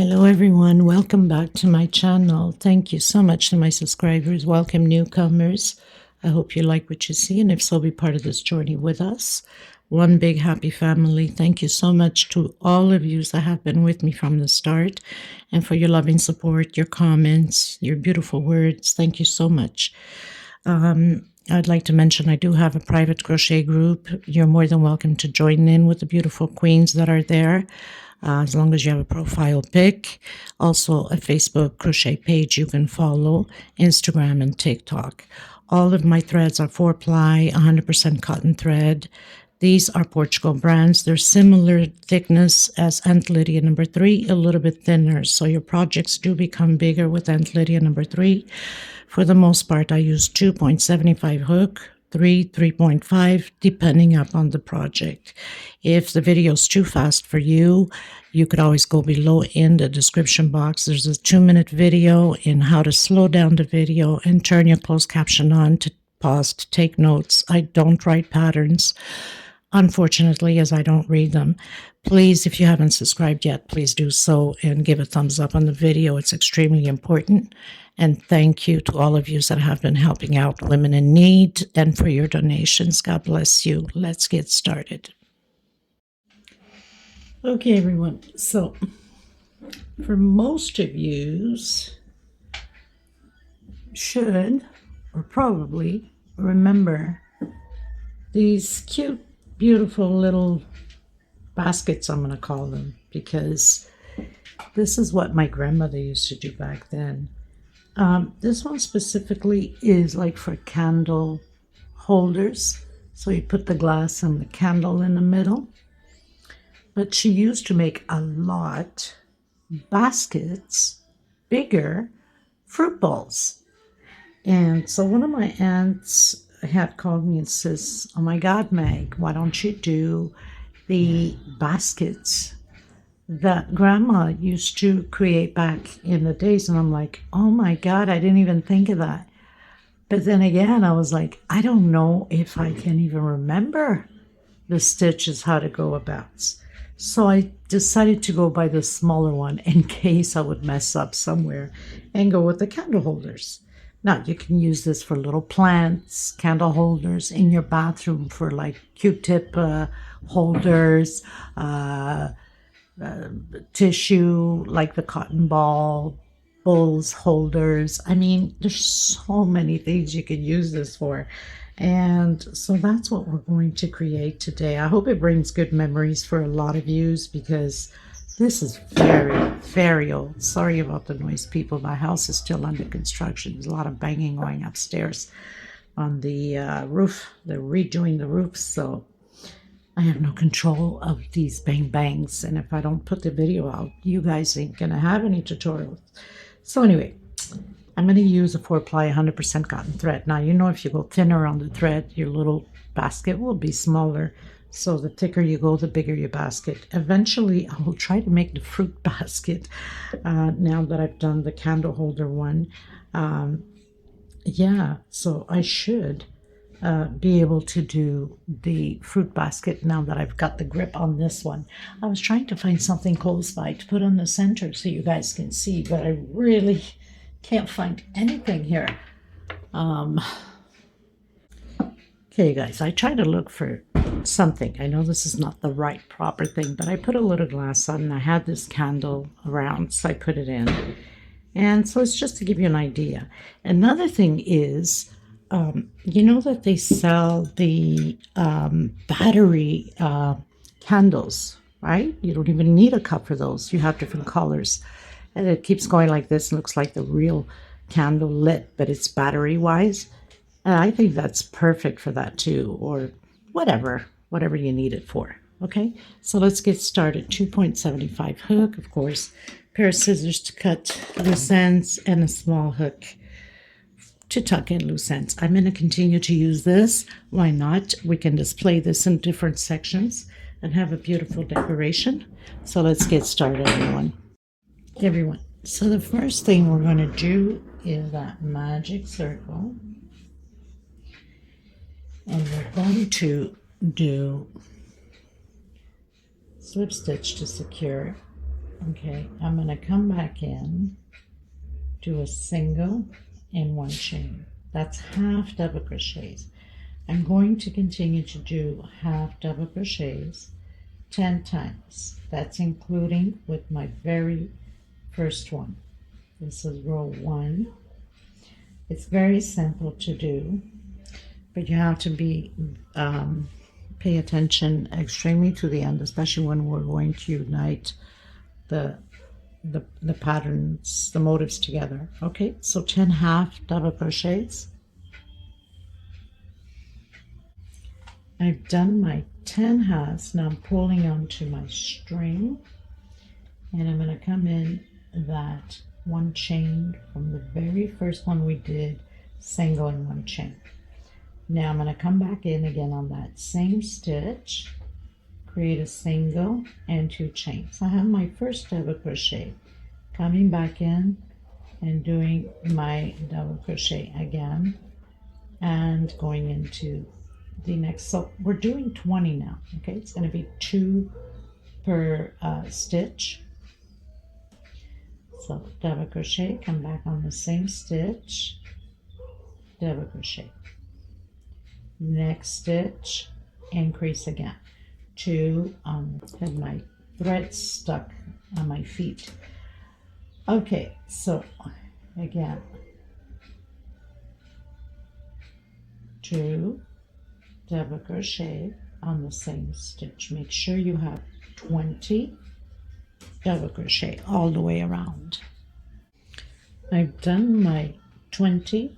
Hello everyone, welcome back to my channel. Thank you so much to my subscribers. Welcome newcomers. I hope you like what you see, and if so, be part of this journey with us. One big happy family. Thank you so much to all of you that have been with me from the start, and for your loving support, your comments, your beautiful words. Thank you so much. I'd like to mention I do have a private crochet group. You're more than welcome to join in with the beautiful queens that are there. As long as you have a profile pic. Also a Facebook crochet page you can follow, Instagram and TikTok. All of my threads are 4-ply, 100% cotton thread. These are Portugal brands. They're similar thickness as Aunt Lydia number 3, a little bit thinner. So your projects do become bigger with Aunt Lydia number 3. For the most part, I use 2.75 hook, 3.5, depending upon the project. If the video is too fast for you, you could always go below in the description box. There's a 2-minute video in how to slow down the video and turn your closed caption on to pause to take notes. I don't write patterns, unfortunately, as I don't read them. Please, if you haven't subscribed yet, please do so and give a thumbs up on the video. It's extremely important. And thank you to all of you that have been helping out women in need and for your donations. God bless you. Let's get started. Okay, everyone. So for most of you should or probably remember these cute, beautiful little baskets, I'm going to call them, because this is what my grandmother used to do back then. This one specifically is like for candle holders. So you put the glass and the candle in the middle. But she used to make a lot baskets, bigger fruit bowls. And so one of my aunts had called me and says, "Oh my God, Meg, why don't you do the baskets that Grandma used to create back in the days?" And I'm like, oh my God, I didn't even think of that. But then again, I was like, I don't know if I can even remember the stitches, how to go about. So I decided to go by the smaller one in case I would mess up somewhere and go with the candle holders. Now, you can use this for little plants, candle holders in your bathroom for like Q-tip holders, tissue like the cotton ball, bowls holders. I mean, there's so many things you can use this for. And so that's what we're going to create today. I hope it brings good memories for a lot of you, because this is very, very old. Sorry about the noise, people. My house is still under construction. There's a lot of banging going upstairs on the roof. They're redoing the roof, so I have no control of these bang bangs. And if I don't put the video out, you guys ain't gonna have any tutorials. So anyway, I'm going to use a 4-ply 100% cotton thread. Now, you know, if you go thinner on the thread, your little basket will be smaller. So the thicker you go, the bigger your basket. Eventually, I will try to make the fruit basket now that I've done the candle holder one. Yeah, so I should be able to do the fruit basket now that I've got the grip on this one. I was trying to find something close by to put on the center so you guys can see, but I really can't find anything here. Okay, guys, I try to look for something. I know this is not the right proper thing, but I put a little glass on and I had this candle around, so I put it in. And so it's just to give you an idea. Another thing is, you know that they sell the battery candles, right? You don't even need a cup for those. You have different colors. And it keeps going like this and looks like the real candle lit, but it's battery wise. And I think that's perfect for that too, or whatever you need it for. Okay, so let's get started. 2.75 hook, of course, pair of scissors to cut loose ends, and a small hook to tuck in loose ends. I'm going to continue to use this. Why not? We can display this in different sections and have a beautiful decoration. So let's get started, everyone. So the first thing we're going to do is that magic circle, and we're going to do slip stitch to secure, Okay, I'm going to come back in, do a single and one chain. That's half double crochets. I'm going to continue to do half double crochets 10 times. That's including with my very first one. This is row 1. It's very simple to do, but you have to pay attention extremely to the end, especially when we're going to unite the patterns, the motifs together. Okay, so 10 half double crochets. I've done my 10 halves. Now I'm pulling onto my string, and I'm going to come in that one chain from the very first one we did, single and one chain. Now I'm going to come back in again on that same stitch, create a single and 2 chains. I have my first double crochet, coming back in and doing my double crochet again and going into the next. So we're doing 20 now. Okay, it's going to be 2 per stitch. So double crochet, come back on the same stitch, double crochet, next stitch, increase again. 2 had my thread stuck on my feet. Okay, so again, 2 double crochet on the same stitch. Make sure you have 20 double crochet all the way around. I've done my 20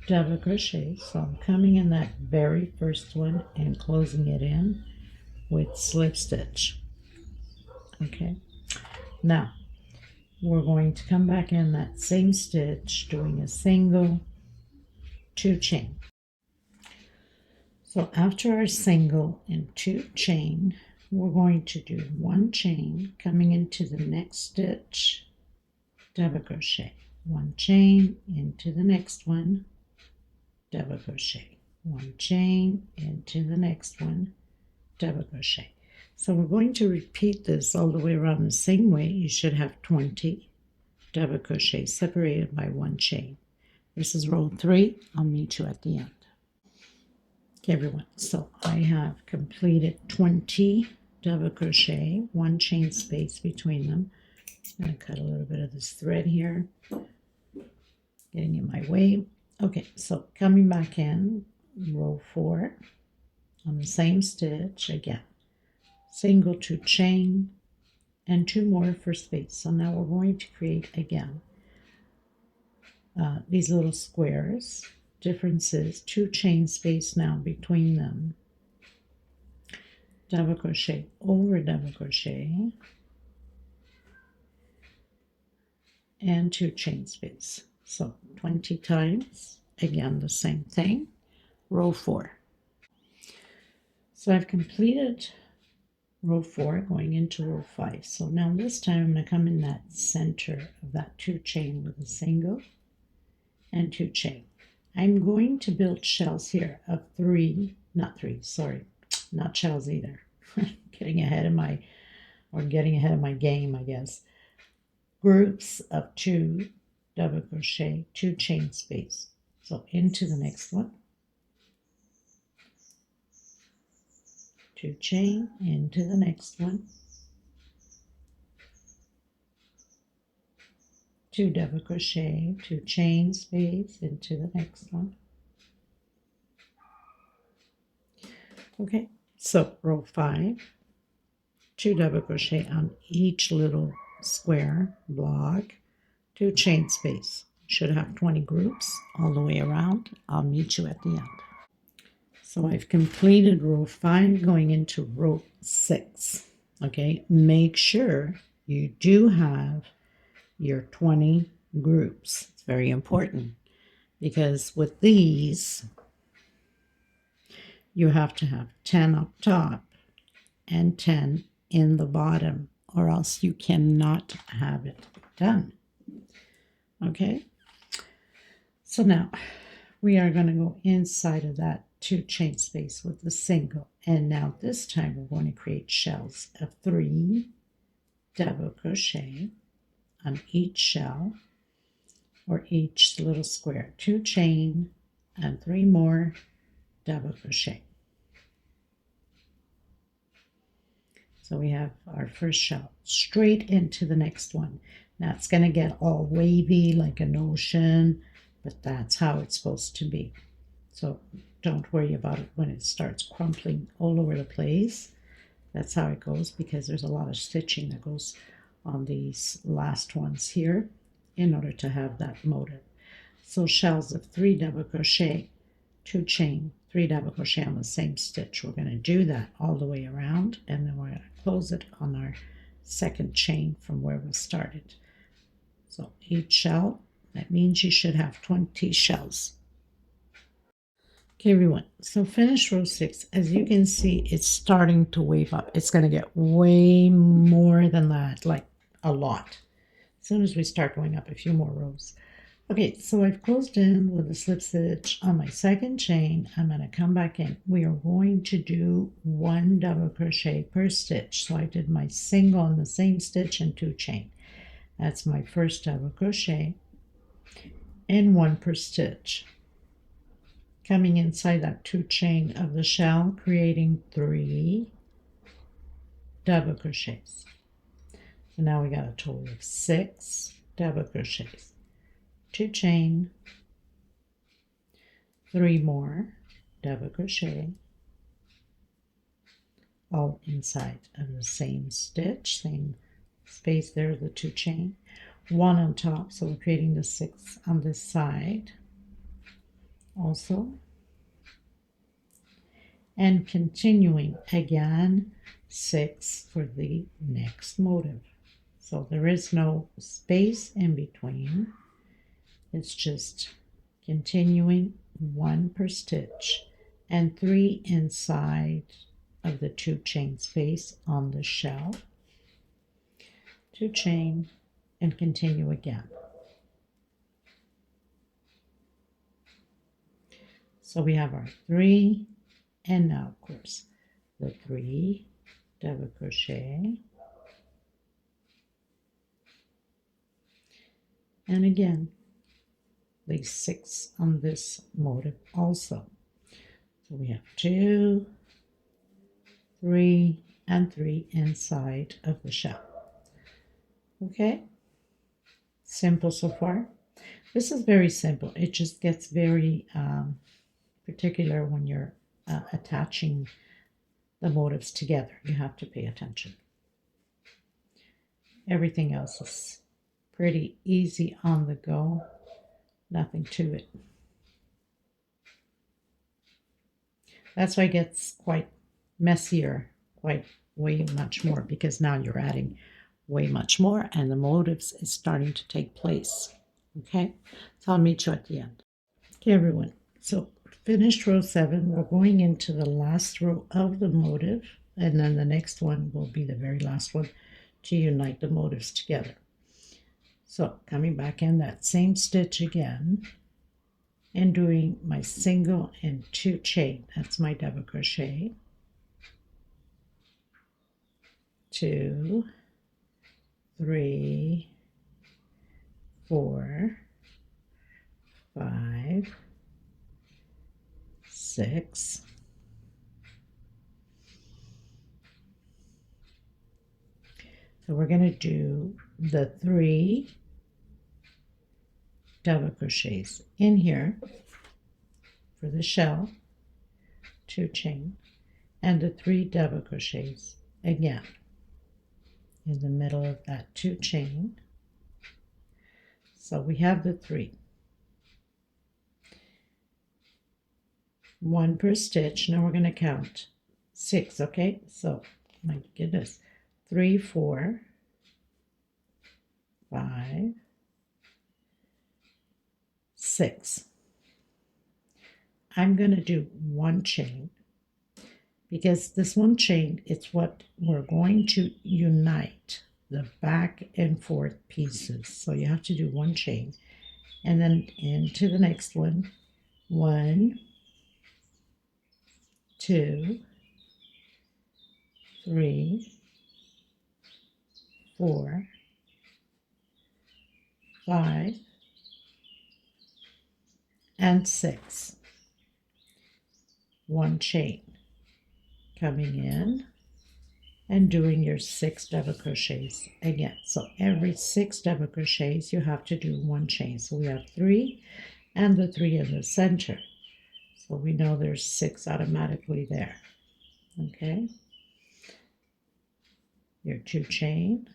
double crochet, so I'm coming in that very first one and closing it in with slip stitch. Okay, now we're going to come back in that same stitch, doing a single, 2 chain. So after our single and 2 chain, we're going to do 1 chain, coming into the next stitch, double crochet, 1 chain into the next one, double crochet, 1 chain into the next one, double crochet. So we're going to repeat this all the way around the same way. You should have 20 double crochet separated by 1 chain. This is row 3. I'll meet you at the end. Okay, everyone, so I have completed 20 double crochet, 1 chain space between them. I'm going to cut a little bit of this thread here, getting in my way. Okay, so coming back in, row 4, on the same stitch again, single, 2 chain, and 2 more for space. So now we're going to create again these little squares. Difference is 2 chain space now between them, double crochet over double crochet, and 2 chain space. So 20 times, again the same thing, row 4. So I've completed row 4, going into row 5. So now this time I'm going to come in that center of that 2 chain with a single and 2 chain. I'm going to build shells here of not shells either. getting ahead of my game, I guess. Groups of 2 double crochet, 2 chain space. So into the next one, 2 chain, into the next one, 2 double crochet, 2 chain space, into the next one. Okay, so row 5, 2 double crochet on each little square block, 2 chain space. Should have 20 groups all the way around. I'll meet you at the end. So I've completed row 5, going into row 6. Okay, make sure you do have your 20 groups. It's very important because with these you have to have 10 up top and 10 in the bottom, or else you cannot have it done. Okay, so now we are going to go inside of that 2 chain space with the single, and now this time we're going to create shells of 3 double crochet on each shell or each little square, 2 chain and 3 more double crochet. So we have our first shell straight into the next one. Now it's going to get all wavy like an ocean, but that's how it's supposed to be. So don't worry about it when it starts crumpling all over the place. That's how it goes, because there's a lot of stitching that goes on these last ones here in order to have that motif. So shells of 3 double crochet, 2 chain, 3 double crochet on the same stitch. We're going to do that all the way around, and then we're going to close it on our second chain from where we started. So each shell, that means you should have 20 shells. Okay, everyone, so finish row 6. As you can see, it's starting to wave up. It's going to get way more than that, like a lot, as soon as we start going up a few more rows. Okay, so I've closed in with a slip stitch on my second chain. I'm going to come back in. We are going to do 1 double crochet per stitch. So I did my single on the same stitch and 2 chain. That's my first double crochet, and 1 per stitch. Coming inside that 2 chain of the shell, creating 3 double crochets. So now we got a total of 6 double crochets. 2 chain, 3 more double crochet, all inside of the same stitch, same space there, the 2 chain, 1 on top, so we're creating the 6 on this side also, and continuing again 6 for the next motif. So there is no space in between. It's just continuing 1 per stitch and 3 inside of the 2 chain space on the shell, 2 chain, and continue again. So we have our 3, and now of course the 3 double crochet, and again these 6 on this motif also. So we have 2, 3, and 3 inside of the shell. Okay, simple so far. This is very simple. It just gets very particular when you're attaching the motifs together. You have to pay attention. Everything else is pretty easy on the go. Nothing to it. That's why it gets quite messier, quite way much more, because now you're adding way much more and the motifs is starting to take place. Okay, so I'll meet you at the end. Okay, everyone, so finished row 7. We're going into the last row of the motif, and then the next one will be the very last one to unite the motifs together. So coming back in that same stitch again and doing my single and 2 chain. That's my double crochet. 2, 3, 4, 5, 6, 7. So we're going to do the 3 double crochets in here for the shell, 2 chain, and the 3 double crochets again in the middle of that 2 chain. So we have the 3, 1 per stitch. Now we're going to count 6. Okay, so my goodness, 3, 4, 5, 6. I'm going to do 1 chain, because this 1 chain, it's what we're going to unite the back and forth pieces. So you have to do 1 chain, and then into the next one, 1, 2, 3, 4, 5, and 6. 1 chain, coming in and doing your 6 double crochets again. So every 6 double crochets you have to do 1 chain. So we have 3 and the 3 in the center. So we know there's 6 automatically there. Okay, your 2 chain,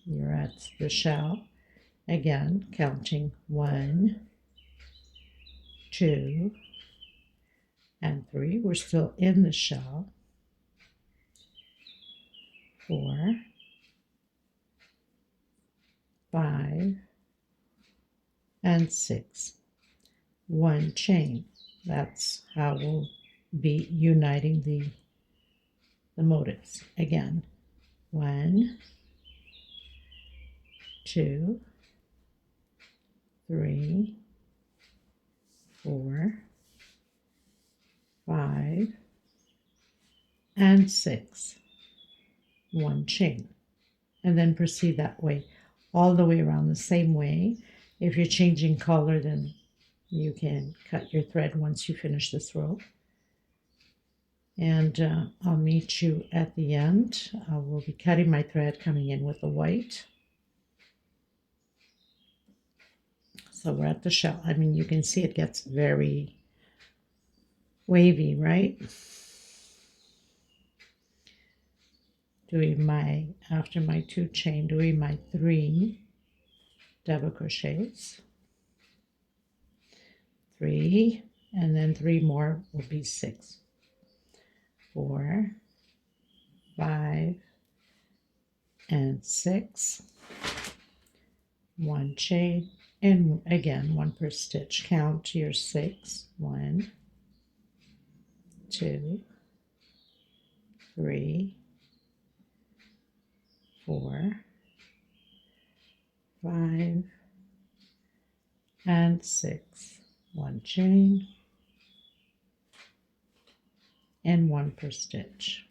you're at the shell again, counting 1, 2, and 3. We're still in the shell. 4, 5, and 6. 1 chain. That's how we'll be uniting the motifs. Again, 1, 2, 3, 4, 5, and 6. 1 chain. And then proceed that way, all the way around the same way. If you're changing color, then you can cut your thread once you finish this row. And I'll meet you at the end. I will be cutting my thread, coming in with the white. So we're at the shell. I mean, you can see it gets very wavy, right? Doing my, after my 2 chain, doing my 3 double crochets. 3, and then 3 more will be 6. 4, 5, and 6. 1 chain, and again 1 per stitch. Count your 6. 1, 2, 3, 4, 5, and 6. 1 chain and 1 per stitch.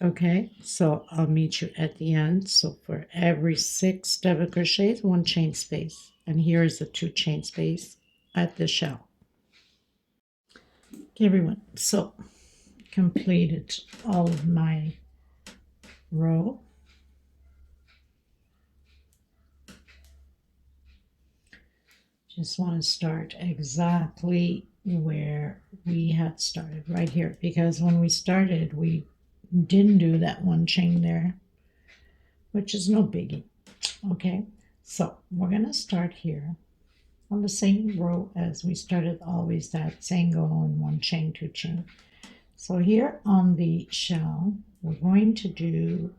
Okay, so I'll meet you at the end. So for every 6 double crochets, 1 chain space, and here is the 2 chain space at the shell. Okay, everyone, so completed all of my row. Just want to start exactly where we had started, right here, because when we started we didn't do that 1 chain there, which is no biggie. Okay, so we're going to start here on the same row as we started, always that single and 1 chain, 2 chain. So here on the shell we're going to do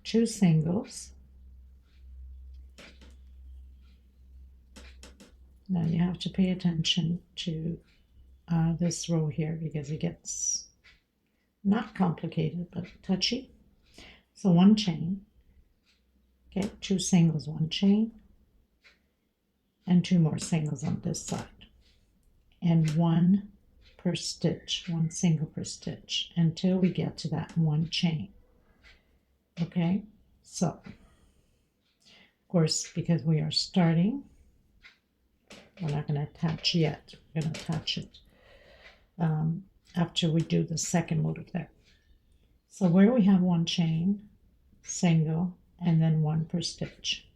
2 singles. Now you have to pay attention to this row here because it gets not complicated but touchy. So 1 chain, okay, 2 singles, 1 chain, and 2 more singles on this side, and 1 per stitch, 1 single per stitch until we get to that 1 chain. Okay, so of course, because we are starting, we're not going to attach yet. We're going to attach it after we do the second motif there. So where we have 1 chain, single, and then 1 per stitch.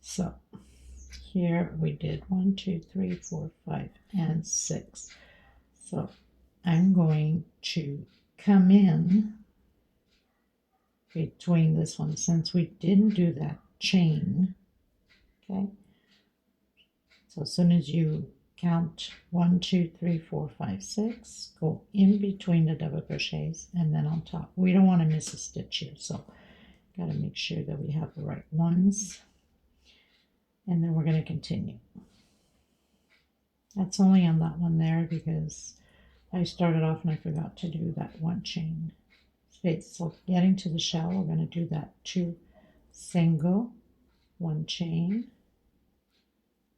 So here we did 1, 2, 3, 4, 5, and 6. So I'm going to come in between this one, since we didn't do that chain. Okay, so as soon as you count 1, 2, 3, 4, 5, 6, go in between the double crochets and then on top. We don't want to miss a stitch here, so got to make sure that we have the right ones. And then we're going to continue. That's only on that one there because I started off and I forgot to do that one chain space. So getting to the shell, we're going to do that 2 single, 1 chain,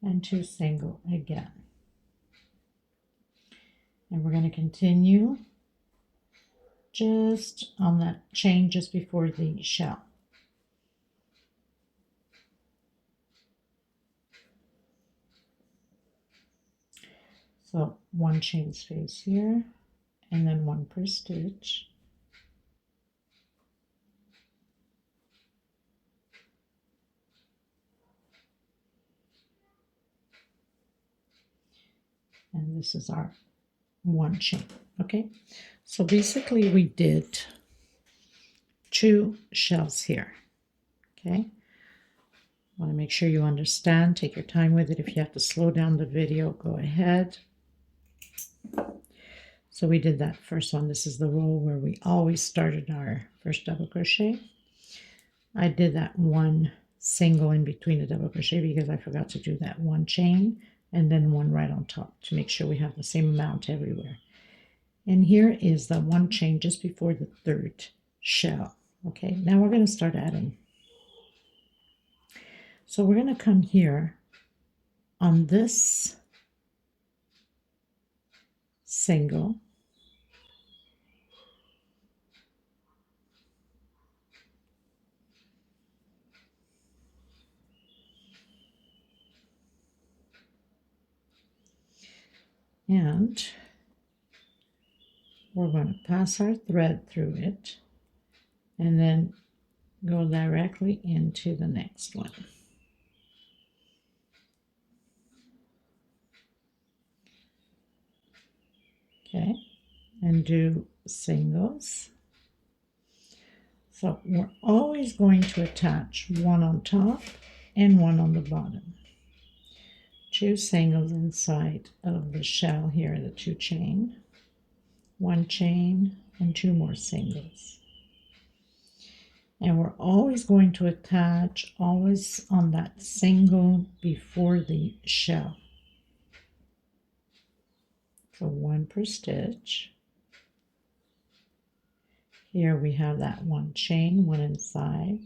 and 2 single again. And we're going to continue just on that chain just before the shell. So 1 chain space here, and then 1 per stitch. And this is our 1 chain. Okay, so basically we did 2 shells here. Okay, want to make sure you understand. Take your time with it. If you have to slow down the video, go ahead. So we did that first one. This is the row where we always started our first double crochet. I did that 1 single in between the double crochet because I forgot to do that 1 chain and then 1 right on top to make sure we have the same amount everywhere. And here is the 1 chain just before the 3rd shell. Okay, now we're going to start adding. So we're going to come here on this single, and we're going to pass our thread through it and then go directly into the next one. Okay, and do singles. So we're always going to attach 1 on top and 1 on the bottom. 2 singles inside of the shell here, the 2 chain, 1 chain, and 2 more singles. And we're always going to attach always on that single before the shell. So 1 per stitch. Here we have that 1 chain, 1 inside,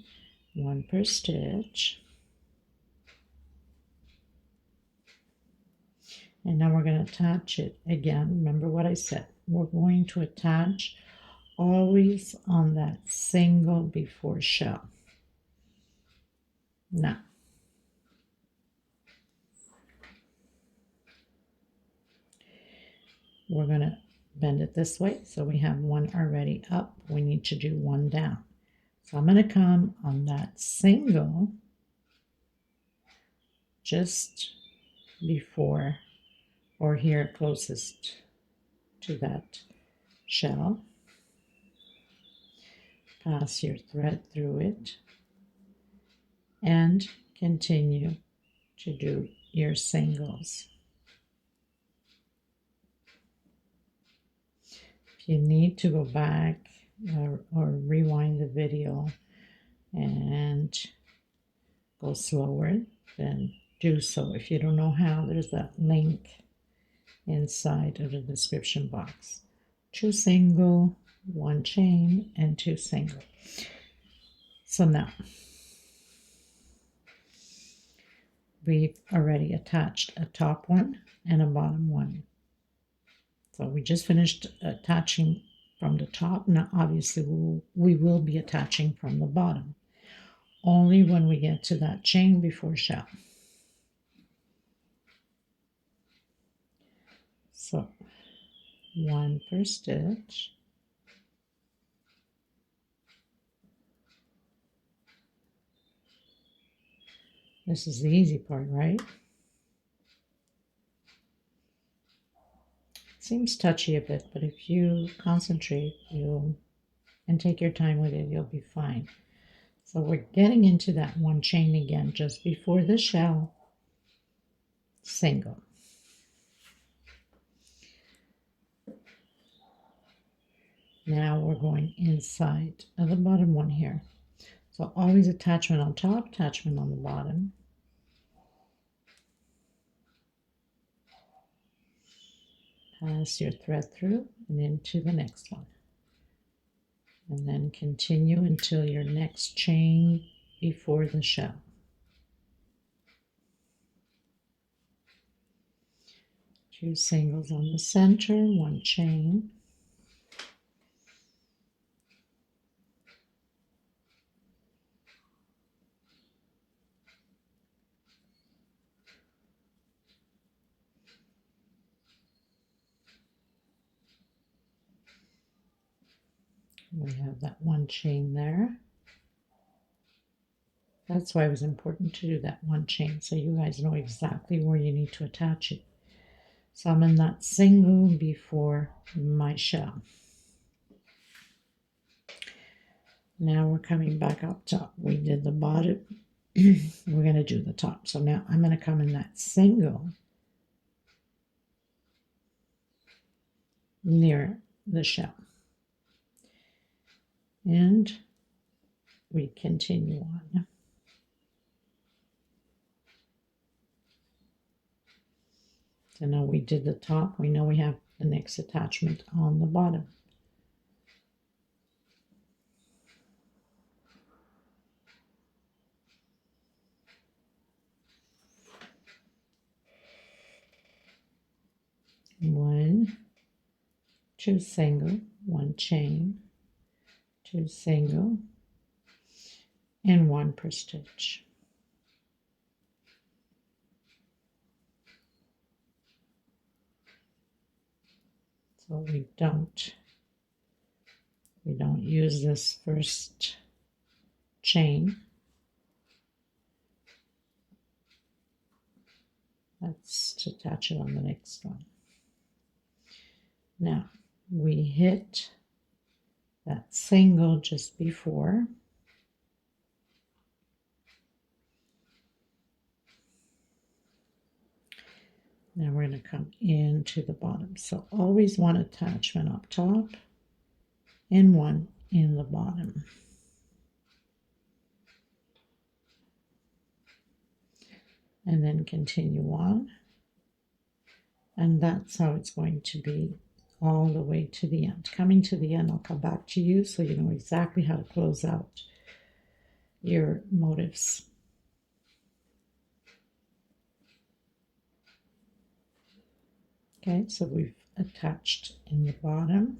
1 per stitch. And now we're going to attach it again. Remember what I said. We're going to attach always on that single before shell. Now, we're going to bend it this way. So we have 1 already up. We need to do 1 down. So I'm going to come on that single just before or here closest to that shell. Pass your thread through it and continue to do your singles. If you need to go back or rewind the video and go slower, then do so. If you don't know how, there's that link inside of the description box. 2 single, 1 chain, and 2 single. So now we've already attached a top one and a bottom one. So we just finished attaching from the top. Now obviously we will be attaching from the bottom only when we get to that chain before shell. So 1 per stitch. This is the easy part, right? Seems touchy a bit, but if you concentrate, you'll and take your time with it, you'll be fine. So we're getting into that one chain again, just before the shell, single. Now we're going inside of the bottom one here. So always attachment on top, attachment on the bottom. Pass your thread through and into the next one. And then continue until your next chain before the shell. Two singles on the center, one chain. We have that one chain there. That's why it was important to do that one chain, so you guys know exactly where you need to attach it. So I'm in that single before my shell. Now we're coming back up top. We did the bottom. We're going to do the top. So now I'm going to come in that single near the shell. And we continue on. So now we did the top. We know we have the next attachment on the bottom. One, two single, one chain, two single, and one per stitch. So we don't use this first chain. Let's attach it on the next one. Now we hit that single just before. Now we're going to come into the bottom. So always one attachment up top and one in the bottom. And then continue on. And that's how it's going to be all the way to the end. Coming to the end, I'll come back to you so you know exactly how to close out your motifs. Okay, so we've attached in the bottom.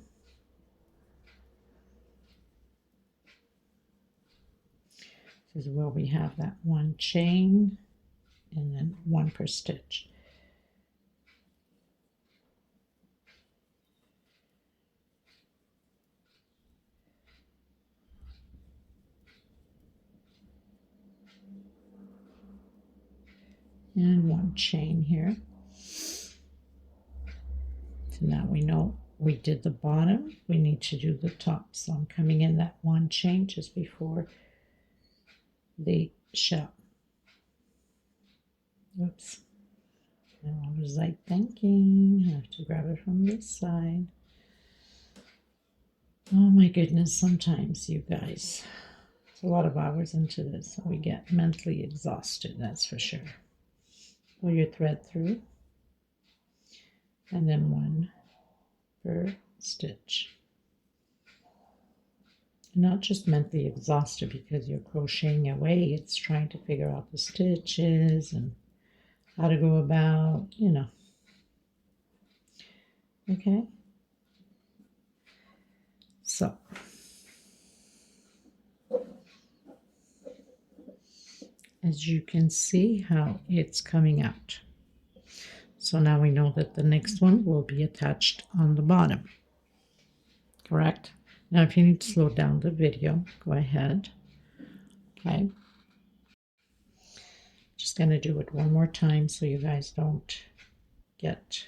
This is where we have that one chain and then one per stitch. And one chain here. So now we know we did the bottom, we need to do the top. So I'm coming in that one chain just before the shell. Oops. Now I was like thinking, I have to grab it from this side. Oh my goodness, sometimes you guys, it's a lot of hours into this, so we get mentally exhausted, that's for sure. Pull your thread through, and then one per stitch. Not just mentally exhausted because you're crocheting away, it's trying to figure out the stitches and how to go about, you know. Okay. So as you can see how it's coming out. So now we know that the next one will be attached on the bottom. Correct? Now if you need to slow down the video, go ahead. Okay. Just going to do it one more time so you guys don't get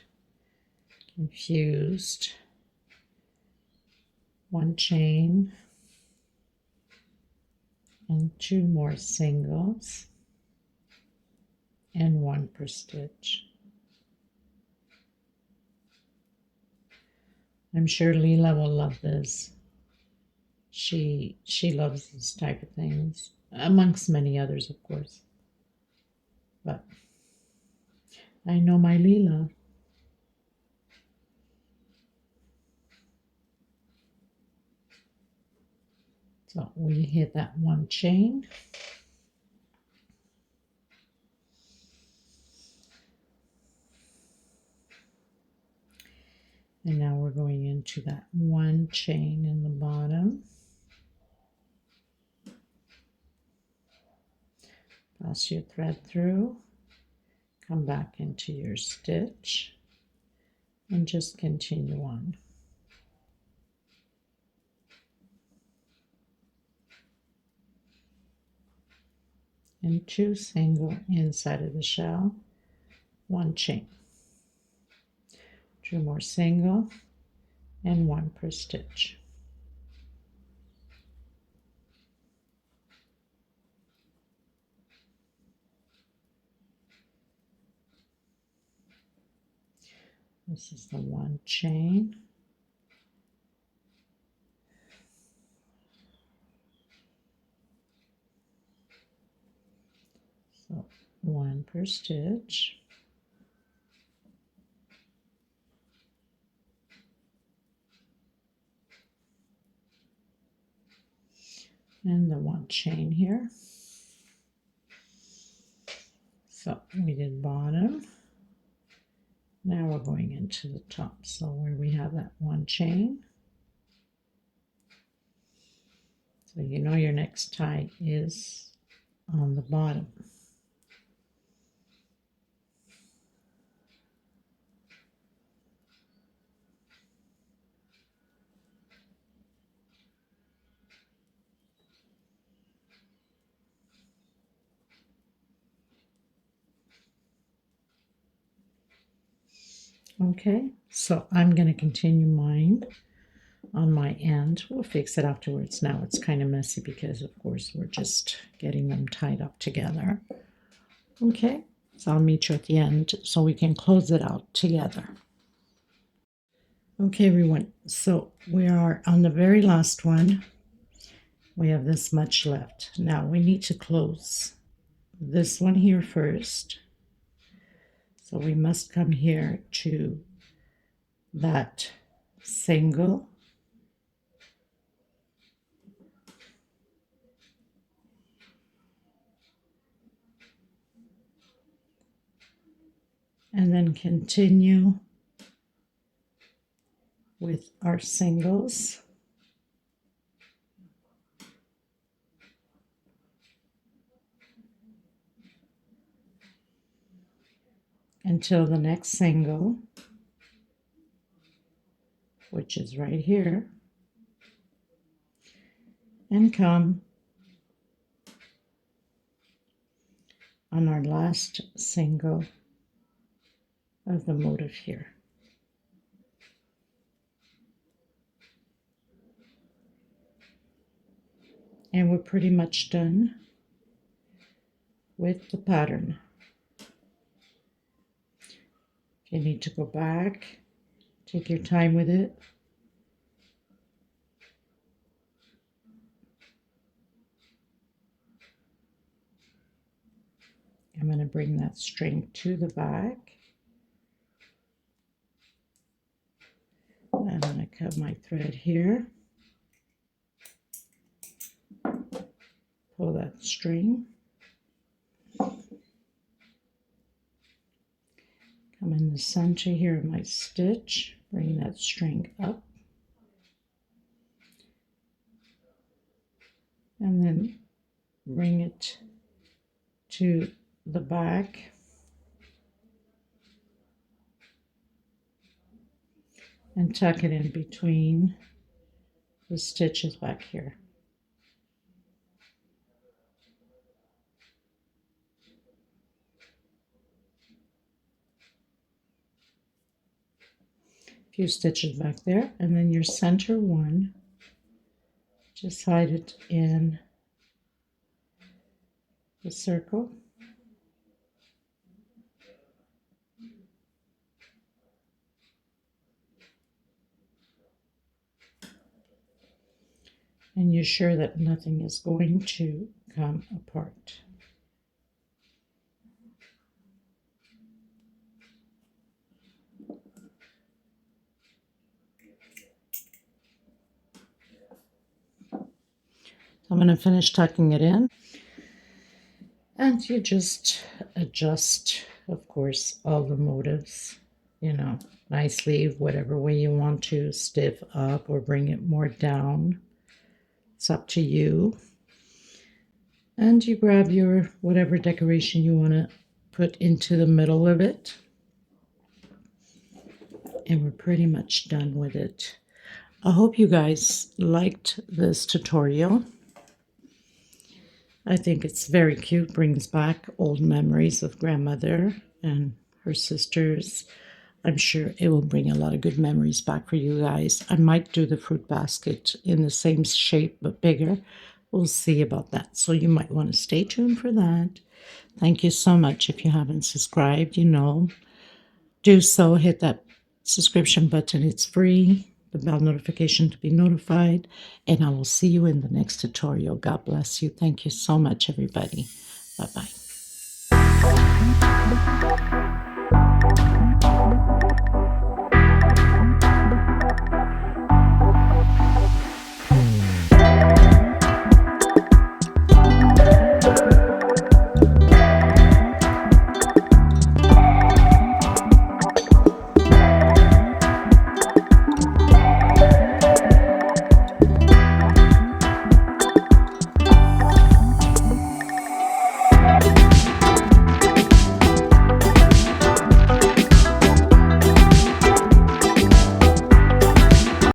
confused. One chain, and 2 more singles and 1 per stitch. I'm sure Leela will love this. She loves this type of things, amongst many others, of course. But I know my Leela. So we hit that 1 chain. And now we're going into that 1 chain in the bottom. Pass your thread through, come back into your stitch, and just continue on. And 2 single inside of the shell, 1 chain, 2 more single, and 1 per stitch. This is the 1 chain. So 1 per stitch. And the 1 chain here. So we did bottom. Now we're going into the top. So where we have that 1 chain. So you know your next tie is on the bottom. Okay, so I'm going to continue mine on my end. We'll fix it afterwards. Now it's kind of messy because, of course, we're just getting them tied up together. Okay, so I'll meet you at the end so we can close it out together. Okay, everyone, so we are on the very last one. We have this much left. Now we need to close this one here first. So we must come here to that single, and then continue with our singles until the next single, which is right here, and come on our last single of the motif here. And we're pretty much done with the pattern. If you need to go back, take your time with it. I'm going to bring that string to the back. I'm going to cut my thread here. Pull that string. Come in the center here of my stitch. Bring that string up. And then bring it to the back. And tuck it in between the stitches back here. A few stitches back there, and then your center one, just hide it in the circle. And you're sure that nothing is going to come apart. I'm going to finish tucking it in. And you just adjust, of course, all the motifs, you know, nicely, whatever way you want to, stiff up or bring it more down. It's up to you. And you grab your whatever decoration you want to put into the middle of it. And we're pretty much done with it. I hope you guys liked this tutorial. I think it's very cute, brings back old memories of grandmother and her sisters. I'm sure it will bring a lot of good memories back for you guys. I might do the fruit basket in the same shape but bigger. We'll see about that. So you might want to stay tuned for that. Thank you so much. If you haven't subscribed, you know, do so. Hit that subscription button. It's free. The bell notification to be notified. And I will see you in the next tutorial. God bless you. Thank you so much, everybody. Bye-bye.